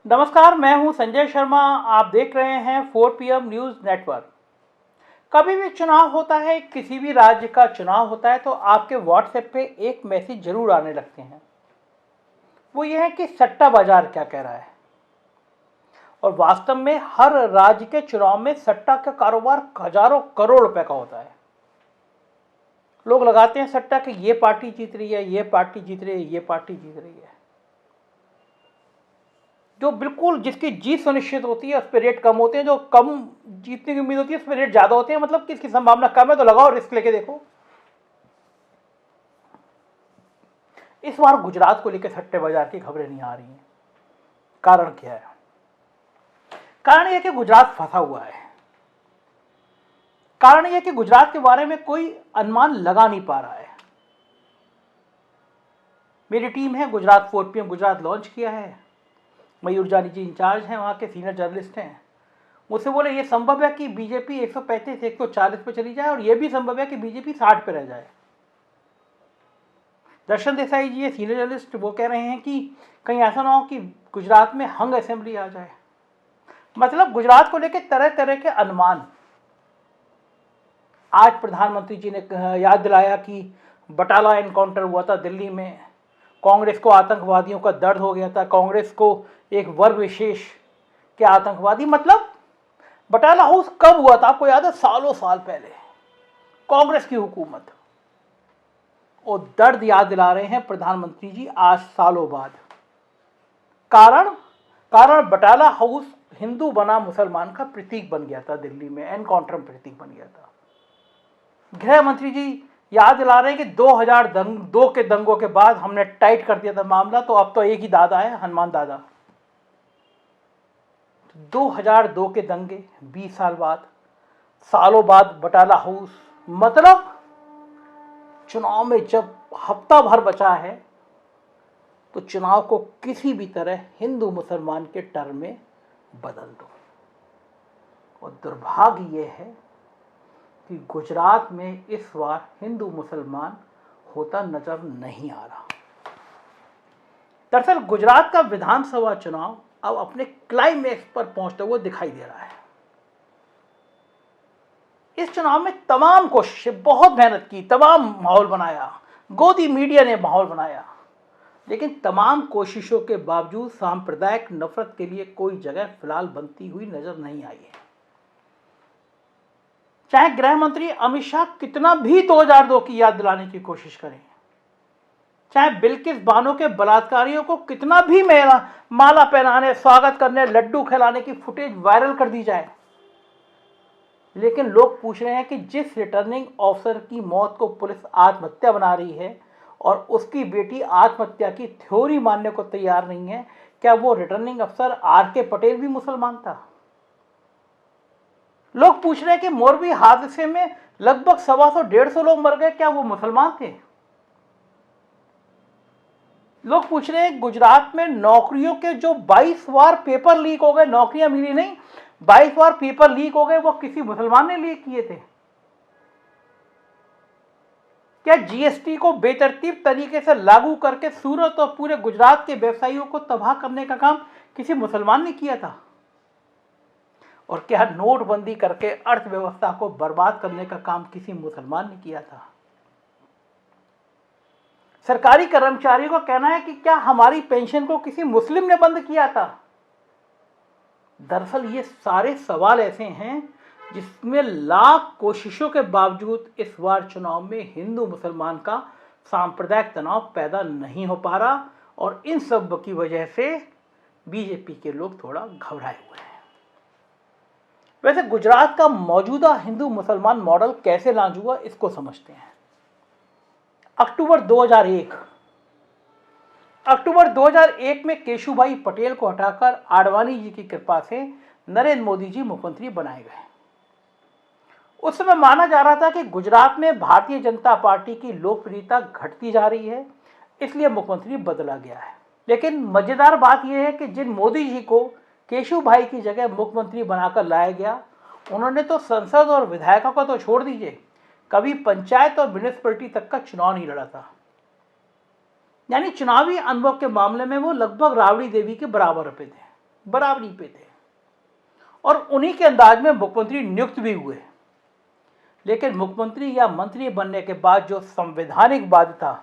नमस्कार, मैं हूं संजय शर्मा। आप देख रहे हैं 4 PM न्यूज़ नेटवर्क। कभी भी चुनाव होता है, किसी भी राज्य का चुनाव होता है तो आपके व्हाट्सएप पे एक मैसेज जरूर आने लगते हैं। वो ये है कि सट्टा बाजार क्या कह रहा है। और वास्तव में हर राज्य के चुनाव में सट्टा का कारोबार हजारों करोड़ रुपए का होता है। लोग लगाते हैं सट्टा कि ये पार्टी जीत रही है, ये पार्टी जीत रही है, ये पार्टी जीत रही है। जो बिल्कुल जिसकी जीत सुनिश्चित होती है उस पर रेट कम होते हैं, जो कम जीतने की उम्मीद होती है उस पर रेट ज्यादा होते हैं। मतलब किसकी संभावना कम है तो लगाओ, रिस्क लेके देखो। इस बार गुजरात को लेकर सट्टे बाजार की खबरें नहीं आ रही हैं। कारण क्या है? कारण यह कि गुजरात फंसा हुआ है। कारण यह कि गुजरात के बारे में कोई अनुमान लगा नहीं पा रहा है। मेरी टीम है गुजरात 4PM गुजरात लॉन्च किया है। मयूर जानी जी इंचार्ज हैं, वहाँ के सीनियर जर्नलिस्ट हैं। मुझसे बोले ये संभव है कि बीजेपी 135 140 पे चली जाए और ये भी संभव है कि बीजेपी 60 पे रह जाए। दर्शन देसाई जी ये सीनियर जर्नलिस्ट, वो कह रहे हैं कि कहीं ऐसा ना हो कि गुजरात में हंग असेंबली आ जाए। मतलब गुजरात को लेकर तरह तरह के अनुमान। आज प्रधानमंत्री जी ने याद दिलाया कि बटाला एनकाउंटर हुआ था दिल्ली में, कांग्रेस को आतंकवादियों का दर्द हो गया था, कांग्रेस को एक वर्ग विशेष के आतंकवादी। मतलब बटाला हाउस कब हुआ था आपको याद है? सालों साल पहले, कांग्रेस की हुकूमत। और दर्द याद दिला रहे हैं प्रधानमंत्री जी आज सालों बाद। कारण बटाला हाउस हिंदू बना मुसलमान का प्रतीक बन गया था दिल्ली में, एनकाउंटर में प्रतीक बन गया था। गृह मंत्री जी याद दिला रहे हैं कि 2002 के दंगों के बाद हमने टाइट कर दिया था मामला, तो अब तो एक ही दादा है, हनुमान दादा। 2002 के दंगे 20 साल बाद, सालों बाद बटाला हाउस। मतलब चुनाव में जब हफ्ता भर बचा है तो चुनाव को किसी भी तरह हिंदू मुसलमान के टर्म में बदल दो। और दुर्भाग्य यह है कि गुजरात में इस बार हिंदू मुसलमान होता नजर नहीं आ रहा। दरअसल गुजरात का विधानसभा चुनाव अब अपने क्लाइमैक्स पर पहुंचते हुए दिखाई दे रहा है। इस चुनाव में तमाम कोशिशें, बहुत मेहनत की, तमाम माहौल बनाया, गोदी मीडिया ने माहौल बनाया, लेकिन तमाम कोशिशों के बावजूद सांप्रदायिक नफरत के लिए कोई जगह फिलहाल बनती हुई नजर नहीं आई है। चाहे गृह मंत्री अमित शाह कितना भी 2002 की याद दिलाने की कोशिश करें, चाहे बिल्किस बानो के बलात्कारियों को कितना भी माला पहनाने, स्वागत करने, लड्डू खिलाने की फुटेज वायरल कर दी जाए, लेकिन लोग पूछ रहे हैं कि जिस रिटर्निंग ऑफिसर की मौत को पुलिस आत्महत्या बना रही है और उसकी बेटी आत्महत्या की थ्योरी मानने को तैयार नहीं है, क्या वो रिटर्निंग अफसर RK पटेल भी मुसलमान था? लोग पूछ रहे हैं कि मोरबी हादसे में लगभग 125 लोग मर गए, क्या वो मुसलमान थे? लोग पूछ रहे हैं गुजरात में नौकरियों के जो 22 बार पेपर लीक हो गए, नौकरियां मिली नहीं, 22 बार पेपर लीक हो गए, वो किसी मुसलमान ने लीक किए थे? क्या GST को बेतरतीब तरीके से लागू करके सूरत और पूरे गुजरात के व्यवसायियों को तबाह करने का काम किसी मुसलमान ने किया था? और क्या नोटबंदी करके अर्थव्यवस्था को बर्बाद करने का काम किसी मुसलमान ने किया था? सरकारी कर्मचारियों का कहना है कि क्या हमारी पेंशन को किसी मुस्लिम ने बंद किया था? दरअसल ये सारे सवाल ऐसे हैं जिसमें लाख कोशिशों के बावजूद इस बार चुनाव में हिंदू मुसलमान का सांप्रदायिक तनाव पैदा नहीं हो पा रहा, और इन सब की वजह से बीजेपी के लोग थोड़ा घबराए हुए हैं। वैसे गुजरात का मौजूदा हिंदू मुसलमान मॉडल कैसे लॉन्च हुआ, इसको समझते हैं। अक्टूबर 2001 में केशुभाई पटेल को हटाकर आडवाणी जी की कृपा से नरेंद्र मोदी जी मुख्यमंत्री बनाए गए। उस समय माना जा रहा था कि गुजरात में भारतीय जनता पार्टी की लोकप्रियता घटती जा रही है, इसलिए मुख्यमंत्री बदला गया है। लेकिन मजेदार बात यह है कि जिन मोदी जी को केशुभाई की जगह मुख्यमंत्री बनाकर लाया गया, उन्होंने तो संसद और विधायकों को तो छोड़ दीजिए, कभी पंचायत और म्युनिसिपैलिटी तक का चुनाव नहीं लड़ा था। यानी चुनावी अनुभव के मामले में वो लगभग राबड़ी देवी के बराबर पे थे। बराबरी पे थे और उन्हीं के अंदाज में मुख्यमंत्री नियुक्त भी हुए। लेकिन मुख्यमंत्री या मंत्री बनने के बाद जो संवैधानिक बाध्यता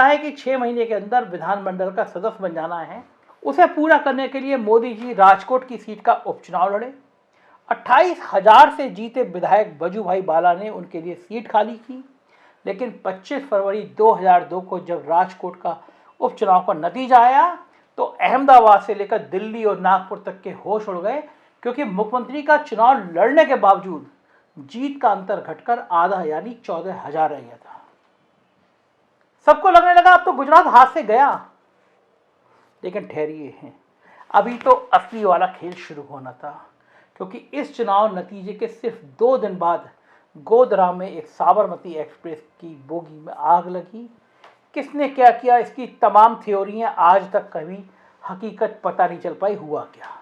है कि 6 महीने के अंदर विधानमंडल का सदस्य बन जाना है, उसे पूरा करने के लिए मोदी जी राजकोट की सीट का उपचुनाव लड़े। 28,000 से जीते विधायक बजूभाई बाला ने उनके लिए सीट खाली की। लेकिन 25 फरवरी 2002 को जब राजकोट का उपचुनाव का नतीजा आया तो अहमदाबाद से लेकर दिल्ली और नागपुर तक के होश उड़ गए, क्योंकि मुख्यमंत्री का चुनाव लड़ने के बावजूद जीत का अंतर घटकर आधा यानी 14,000 रह गया था। सबको लगने लगा अब तो गुजरात हाथ से गया। लेकिन ठहरिए हैं, अभी तो असली वाला खेल शुरू होना था, क्योंकि इस चुनाव नतीजे के सिर्फ 2 दिन बाद गोधरा में एक साबरमती एक्सप्रेस की बोगी में आग लगी। किसने क्या किया, इसकी तमाम थ्योरियां आज तक कभी हकीकत पता नहीं चल पाई हुआ क्या।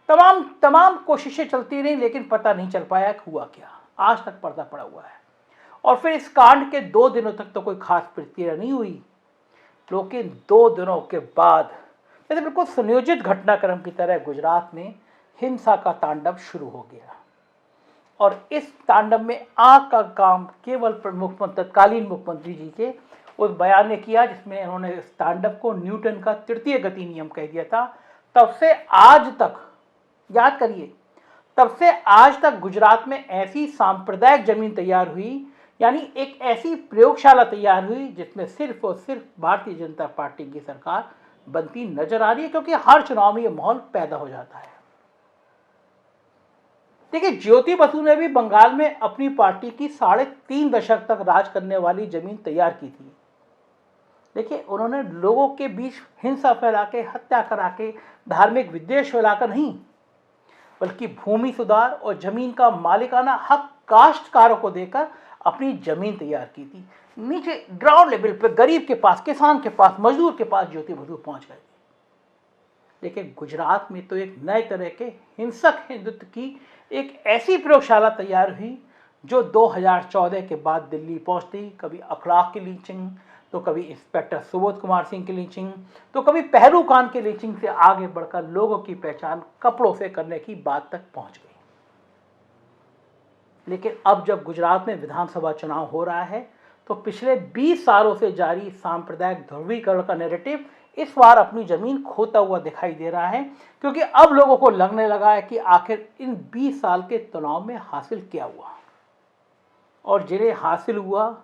तमाम कोशिशें चलती रही, लेकिन पता नहीं चल पाया हुआ क्या। आज तक पर्दा पड़ा हुआ है। और फिर इस कांड के 2 दिनों तक तो कोई खास प्रतिक्रिया नहीं हुई, लेकिन 2 दिनों के बाद जैसे बिल्कुल सुनियोजित घटनाक्रम की तरह गुजरात में हिंसा का तांडव शुरू हो गया। और इस तांडव में आग का काम केवल तत्कालीन मुख्यमंत्री जी के उस बयान ने किया जिसमें उन्होंने इस तांडव को न्यूटन का तृतीय गति नियम कह दिया था। तब से आज तक, याद करिए, तब से आज तक गुजरात में ऐसी सांप्रदायिक जमीन तैयार हुई, यानी एक ऐसी प्रयोगशाला तैयार हुई जिसमें सिर्फ और सिर्फ भारतीय जनता पार्टी की सरकार बनती नजर आ रही है, क्योंकि हर चुनाव में यह माहौल पैदा हो जाता है। देखिए, ज्योति बसु ने भी बंगाल में अपनी पार्टी की 3.5 दशक तक राज करने वाली जमीन तैयार की थी। देखिए, उन्होंने लोगों के बीच हिंसा फैला के, हत्या करा के, धार्मिक विद्वेष फैलाकर नहीं, बल्कि भूमि सुधार और जमीन का मालिकाना हक काश्तकारों को देकर अपनी जमीन तैयार की थी। नीचे ग्राउंड लेवल पे गरीब के पास, किसान के पास, मजदूर के पास ज्योति बसु पहुंच गए। लेकिन गुजरात में तो एक नए तरह के हिंसक हिंदुत्व की एक ऐसी प्रयोगशाला तैयार हुई जो 2014 के बाद दिल्ली पहुंचती, कभी अखलाक की लीचिंग, तो कभी इंस्पेक्टर सुबोध कुमार सिंह की लीचिंग, तो कभी पहलू खान की लीचिंग से आगे बढ़कर लोगों की पहचान कपड़ों से करने की बात तक पहुंच गई। लेकिन अब जब गुजरात में विधानसभा चुनाव हो रहा है तो पिछले 20 सालों से जारी सांप्रदायिक ध्रुवीकरण का नैरेटिव इस बार अपनी जमीन खोता हुआ दिखाई दे रहा है, क्योंकि अब लोगों को लगने लगा है कि आखिर इन 20 साल के तनाव में हासिल क्या हुआ। और जिन्हें हासिल हुआ,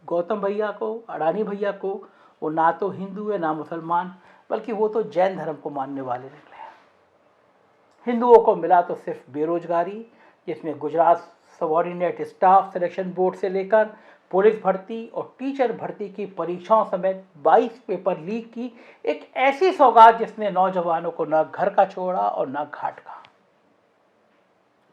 गौतम भैया को, अडानी भैया को, वो ना तो हिंदू है ना मुसलमान, बल्कि वो तो जैन धर्म को मानने वाले निकले। हिंदुओं को मिला तो सिर्फ बेरोजगारी, जिसमें Gujarat subordinate staff selection board से लेकर पुलिस भर्ती और टीचर भर्ती की परीक्षाओं समेत 22 पेपर लीक की एक ऐसी सौगात जिसने नौजवानों को न घर का छोड़ा और न घाट का।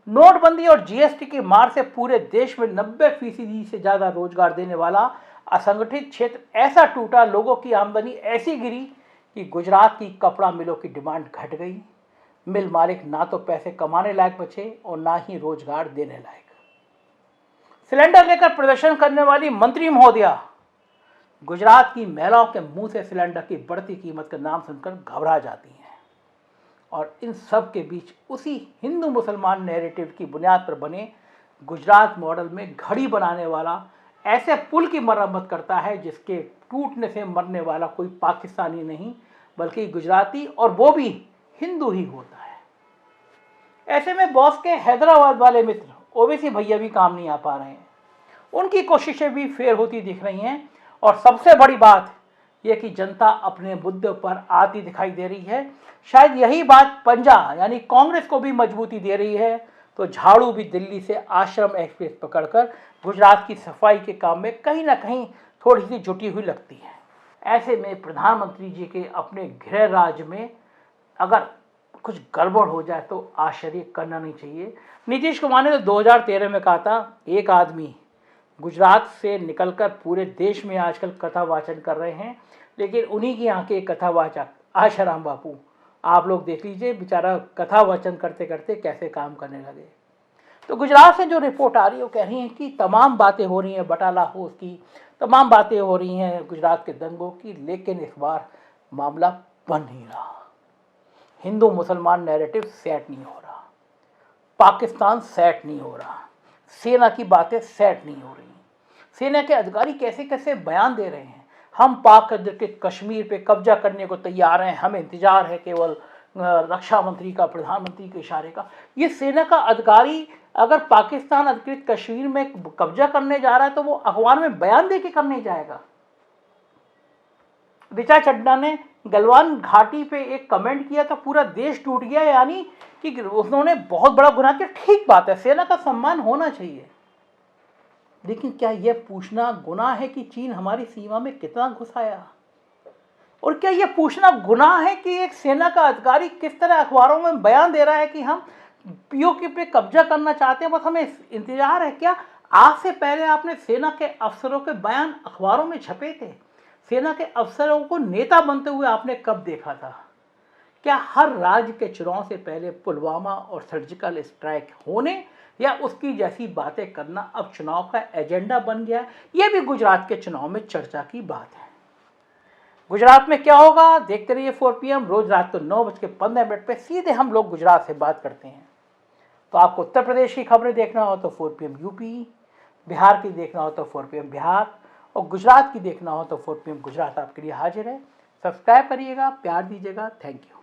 नोटबंदी और जीएसटी की मार से पूरे देश में 90% से ज्यादा रोजगार देने वाला असंगठित क्षेत्र ऐसा टूटा, लोगों की आमदनी ऐसी गिरी कि गुजरात की कपड़ा मिलों की डिमांड घट गई। मिल मालिक ना तो पैसे कमाने लायक बचे और ना ही रोजगार देने लायक। सिलेंडर लेकर प्रदर्शन करने वाली मंत्री महोदया गुजरात की महिलाओं के मुंह से सिलेंडर की बढ़ती कीमत का नाम सुनकर घबरा जाती हैं। और इन सब के बीच उसी हिंदू मुसलमान नैरेटिव की बुनियाद पर बने गुजरात मॉडल में घड़ी बनाने वाला ऐसे पुल की मरम्मत करता है जिसके टूटने से मरने वाला कोई पाकिस्तानी नहीं बल्कि गुजराती, और वो भी हिंदू ही होता है। ऐसे में बॉस के हैदराबाद वाले मित्र ओवैसी भैया भी काम नहीं आ पा रहे हैं। उनकी कोशिशें भी फेल होती दिख रही हैं। और सबसे बड़ी बात यह कि जनता अपने मुद्दे पर आती दिखाई दे रही है। शायद यही बात पंजा यानी कांग्रेस को भी मजबूती दे रही है। तो झाड़ू भी दिल्ली से आश्रम एक्सप्रेस पकड़कर गुजरात की सफाई के काम में कहीं ना कहीं थोड़ी सी जुटी हुई लगती है। ऐसे में प्रधानमंत्री जी के अपने गृह राज्य में अगर कुछ गड़बड़ हो जाए तो आश्चर्य करना नहीं चाहिए। नीतीश कुमार ने तो 2013 में कहा था, एक आदमी गुजरात से निकलकर पूरे देश में आजकल कथा वाचन कर रहे हैं, लेकिन उन्हीं की यहाँ के कथावाचक आशाराम बापू, आप लोग देख लीजिए बेचारा कथा वाचन करते करते कैसे काम करने लगे। तो गुजरात से जो रिपोर्ट आ रही है वो कह रही है कि तमाम बातें हो रही हैं बटाला हाउस की, तमाम बातें हो रही हैं गुजरात के दंगों की, लेकिन इस बार मामला बन नहीं रहा। हिंदू मुसलमान नैरेटिव सेट नहीं हो रहा, पाकिस्तान सेट नहीं हो रहा, सेना की बातें सेट नहीं हो रही, सेना के अधिकारी कैसे कैसे बयान दे रहे हैं, हम पाक अधिकृत कश्मीर पे कब्जा करने को तैयार हैं, हमें इंतजार है केवल रक्षा मंत्री का, प्रधानमंत्री के इशारे का। ये सेना का अधिकारी अगर पाकिस्तान अधिकृत कश्मीर में कब्जा करने जा रहा है तो वो अखबार में बयान दे के करने जाएगा। ऋचा चड्ढा ने गलवान घाटी पे एक कमेंट किया तो पूरा देश टूट गया, यानी कि उन्होंने बहुत बड़ा गुनाह किया। ठीक बात है, सेना का सम्मान होना चाहिए, लेकिन क्या यह पूछना गुनाह है कि चीन हमारी सीमा में कितना घुस आया? और क्या यह पूछना गुनाह है कि एक सेना का अधिकारी किस तरह अखबारों में बयान दे रहा है कि हम पीओके पे कब्जा करना चाहते हैं, बस हमें इंतजार है? क्या आज से पहले आपने सेना के अफसरों के बयान अखबारों में छपे थे? सेना के अफसरों को नेता बनते हुए आपने कब देखा था? क्या हर राज्य के चुनाव से पहले पुलवामा और सर्जिकल स्ट्राइक होने या उसकी जैसी बातें करना अब चुनाव का एजेंडा बन गया है? यह भी गुजरात के चुनाव में चर्चा की बात है। गुजरात में क्या होगा देखते रहिए 4 PM, रोज रात को 9:15 पे सीधे हम लोग गुजरात से बात करते हैं। तो आपको उत्तर प्रदेश की खबरें देखना हो तो 4 PM यूपी, बिहार की देखना हो तो 4 PM बिहार, और गुजरात की देखना हो तो 4 PM गुजरात आपके लिए हाजिर है। सब्सक्राइब करिएगा, प्यार दीजिएगा। Thank you.